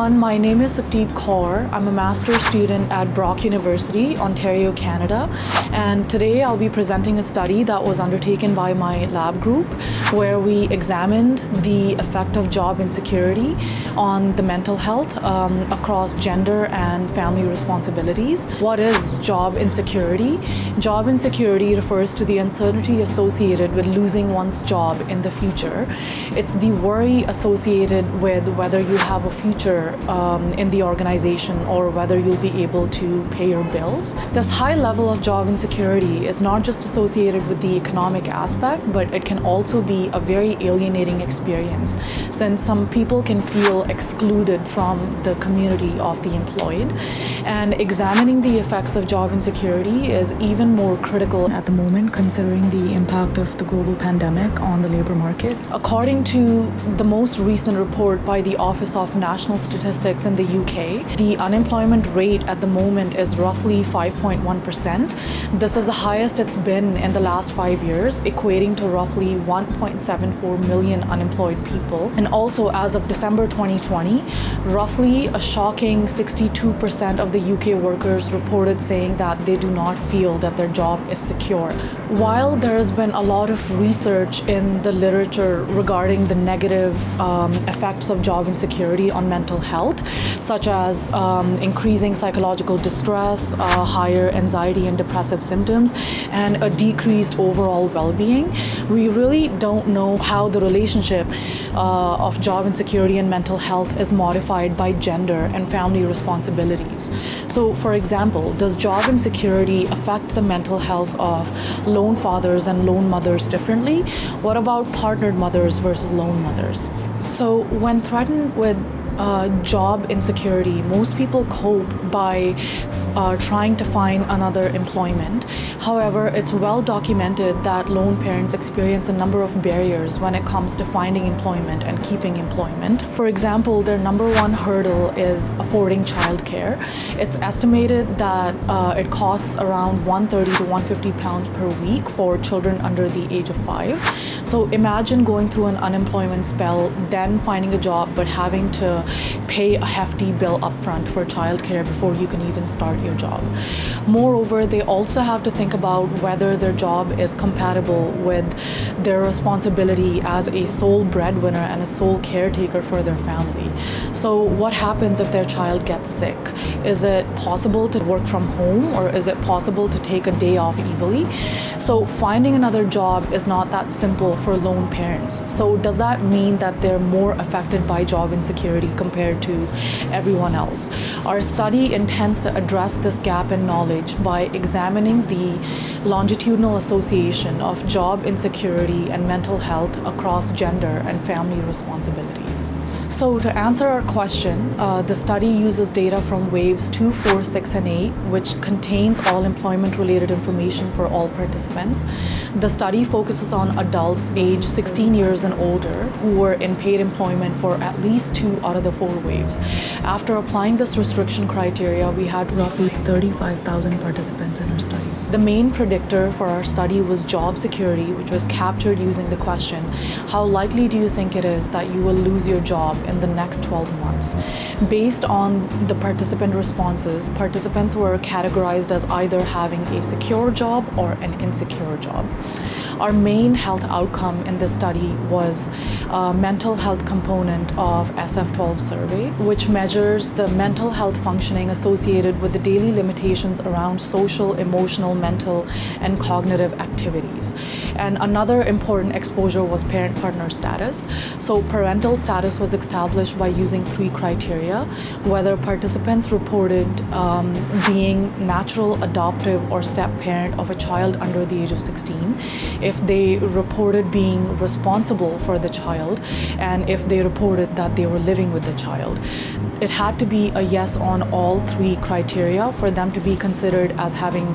everyone, my name is Sukhdeep Kaur. I'm a master's student at Brock University, Ontario, Canada. And today I'll be presenting a study that was undertaken by my lab group where we examined the effect of job insecurity on the mental health across gender and family responsibilities. What is job insecurity? Job insecurity refers to the uncertainty associated with losing one's job in the future. It's the worry associated with whether you have a future in the organization or whether you'll be able to pay your bills. This high level of job insecurity is not just associated with the economic aspect, but it can also be a very alienating experience since some people can feel excluded from the community of the employed. And examining the effects of job insecurity is even more critical at the moment considering the impact of the global pandemic on the labor market. According to the most recent report by the Office of National Statistics in the UK, the unemployment rate at the moment is roughly 5.1%. This is the highest it's been in the last 5 years, equating to roughly 1.74 million unemployed people. And also, as of December 2020, roughly a shocking 62% of the UK workers reported saying that they do not feel that their job is secure. While there has been a lot of research in the literature regarding the negative effects of job insecurity on mental health, such as increasing psychological distress, higher anxiety and depressive symptoms, and a decreased overall well-being, we really don't know how the relationship of job insecurity and mental health is modified by gender and family responsibilities. So, for example, does job insecurity affect the mental health of lone fathers and lone mothers differently? What about partnered mothers versus lone mothers? So, when threatened with job insecurity, most people cope by trying to find another employment. However, it's well documented that lone parents experience a number of barriers when it comes to finding employment and keeping employment. For example, their number one hurdle is affording childcare. It's estimated that it costs around £130 to £150 per week for children under the age of 5. So imagine going through an unemployment spell, then finding a job, but having to pay a hefty bill upfront for childcare before you can even start your job. Moreover, they also have to think about whether their job is compatible with their responsibility as a sole breadwinner and a sole caretaker for their family. So what happens if their child gets sick? Is it possible to work from home, or is it possible to take a day off easily? So finding another job is not that simple for lone parents. So does that mean that they're more affected by job insecurity compared to everyone else? Our study intends to address this gap in knowledge by examining the longitudinal association of job insecurity and mental health across gender and family responsibilities. So to answer our question, the study uses data from waves 2, 4, 6, and 8, which contains all employment-related information for all participants. The study focuses on adults aged 16 years and older who were in paid employment for at least 2 out of the 4 waves. After applying this restriction criteria, we had roughly 35,000 participants in our study. The main predictor for our study was job security, which was captured using the question, how likely do you think it is that you will lose your job in the next 12 months? Based on the participant responses, participants were categorized as either having a secure job or an insecure job. Our main health outcome in this study was a mental health component of SF-12 survey, which measures the mental health functioning associated with the daily limitations around social, emotional, mental, and cognitive activities. And another important exposure was parent-partner status. So parental status was established by using 3 criteria: whether participants reported being natural, adoptive, or step-parent of a child under the age of 16, if they reported being responsible for the child, and if they reported that they were living with the child. It had to be a yes on all 3 criteria for them to be considered as having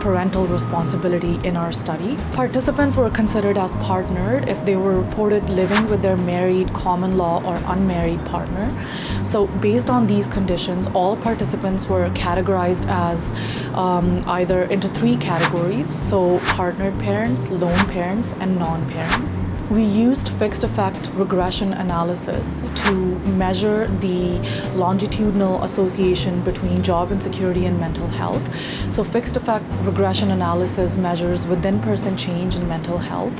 parental responsibility in our study. Participants were considered as partnered if they were reported living with their married, common law, or unmarried partner. So based on these conditions, all participants were categorized as either into 3 categories, so partnered parents, lone parents, and non-parents. We used fixed effect regression analysis to measure the longitudinal association between job insecurity and mental health. So fixed effect regression analysis measures within-person change in mental health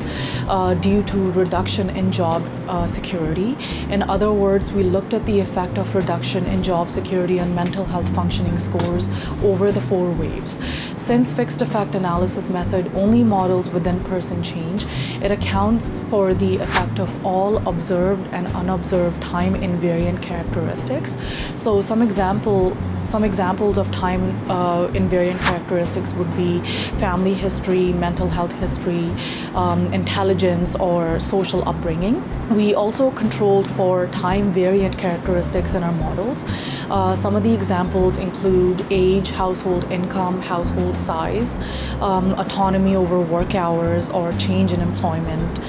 due to reduction in job security. In other words, we looked at the effect of reduction in job security and mental health functioning scores over the 4 waves. Since fixed effect analysis method only models within-person change, it accounts for the effect of all observed and unobserved time invariant characteristics. So some examples of time invariant characteristics would be family history, mental health history, intelligence, or social upbringing. We also controlled for time variant characteristics in our models. Some of the examples include age, household income, household size, autonomy over work hours, or change in employment,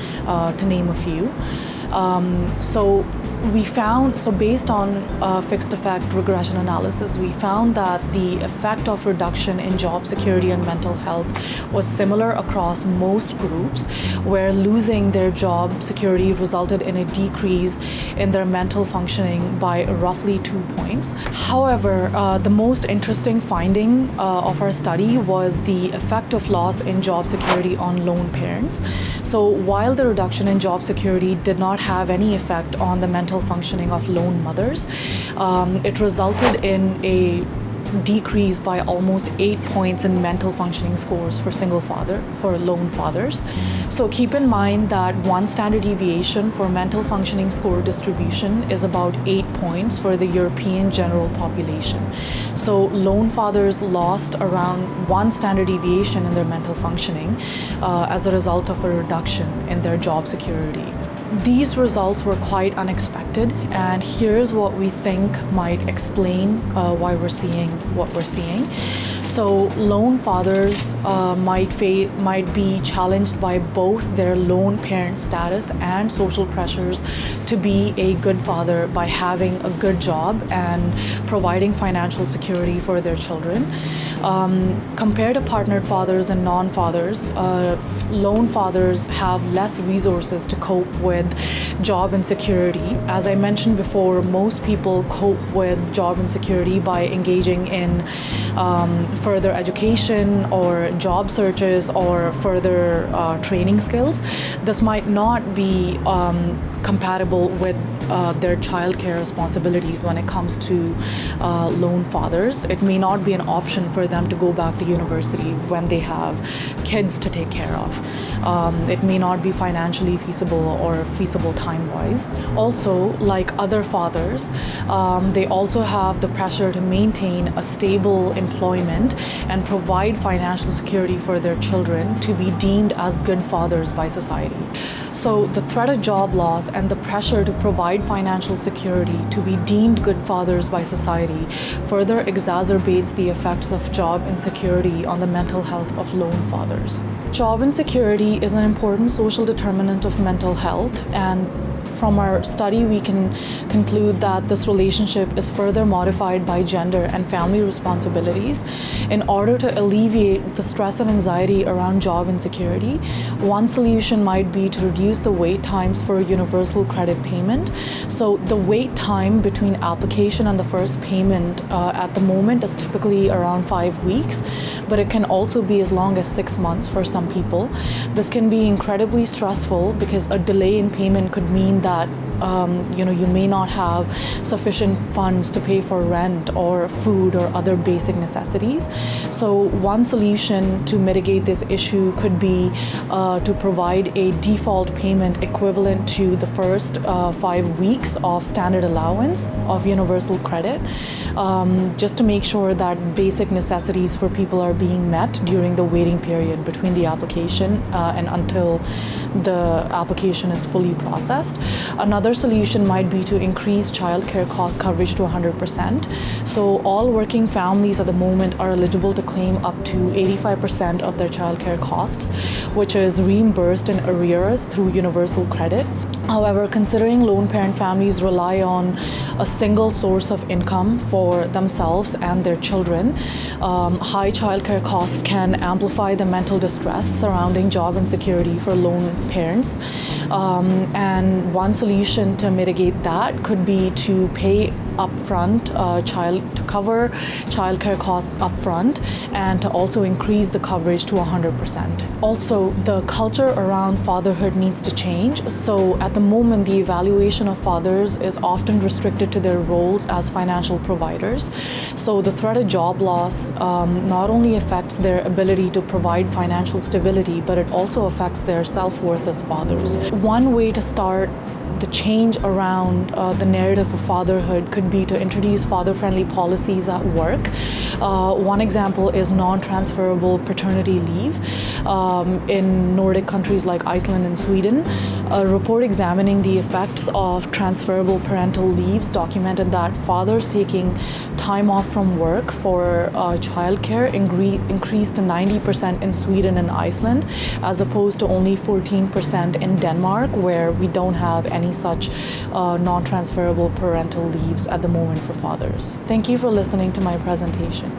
to name a few. So based on fixed effect regression analysis, we found that the effect of reduction in job security and mental health was similar across most groups, where losing their job security resulted in a decrease in their mental functioning by roughly 2 points. However, the most interesting finding of our study was the effect of loss in job security on lone parents. So while the reduction in job security did not have any effect on the mental functioning of lone mothers, it resulted in a decrease by almost 8 points in mental functioning scores for lone fathers. So keep in mind that 1 standard deviation for mental functioning score distribution is about 8 points for the European general population. So lone fathers lost around 1 standard deviation in their mental functioning as a result of a reduction in their job security. These results were quite unexpected, and here's what we think might explain why we're seeing what we're seeing. So lone fathers might be challenged by both their lone parent status and social pressures to be a good father by having a good job and providing financial security for their children. Compared to partnered fathers and non-fathers, lone fathers have less resources to cope with job insecurity. As I mentioned before, most people cope with job insecurity by engaging in further education or job searches or further training skills. This might not be compatible with their childcare responsibilities when it comes to lone fathers. It may not be an option for them to go back to university when they have kids to take care of. It may not be financially feasible or feasible time-wise. Also, like other fathers, they also have the pressure to maintain a stable employment and provide financial security for their children to be deemed as good fathers by society. So the threat of job loss and the pressure to provide financial security to be deemed good fathers by society further exacerbates the effects of job insecurity on the mental health of lone fathers. Job insecurity is an important social determinant of mental health, and from our study, we can conclude that this relationship is further modified by gender and family responsibilities. In order to alleviate the stress and anxiety around job insecurity, one solution might be to reduce the wait times for universal credit payment. So the wait time between application and the first payment at the moment is typically around 5 weeks, but it can also be as long as 6 months for some people. This can be incredibly stressful because a delay in payment could mean that you may not have sufficient funds to pay for rent or food or other basic necessities. So one solution to mitigate this issue could be to provide a default payment equivalent to the first 5 weeks of standard allowance of universal credit, just to make sure that basic necessities for people are being met during the waiting period between the application and until the application is fully processed. Another solution might be to increase childcare cost coverage to 100%. So all working families at the moment are eligible to claim up to 85% of their childcare costs, which is reimbursed in arrears through universal credit. However, considering lone parent families rely on a single source of income for themselves and their children, high childcare costs can amplify the mental distress surrounding job insecurity for lone parents. And one solution to mitigate that could be to pay upfront, to cover childcare costs upfront, and to also increase the coverage to 100%. Also, the culture around fatherhood needs to change. So at the moment, the evaluation of fathers is often restricted to their roles as financial providers. So the threat of job loss not only affects their ability to provide financial stability, but it also affects their self-worth as fathers. One way to start the change around the narrative of fatherhood could be to introduce father-friendly policies at work. One example is non-transferable paternity leave. In Nordic countries like Iceland and Sweden, a report examining the effects of transferable parental leaves documented that fathers taking time off from work for childcare increased to 90% in Sweden and Iceland, as opposed to only 14% in Denmark, where we don't have any such non-transferable parental leaves at the moment for fathers. Thank you for listening to my presentation.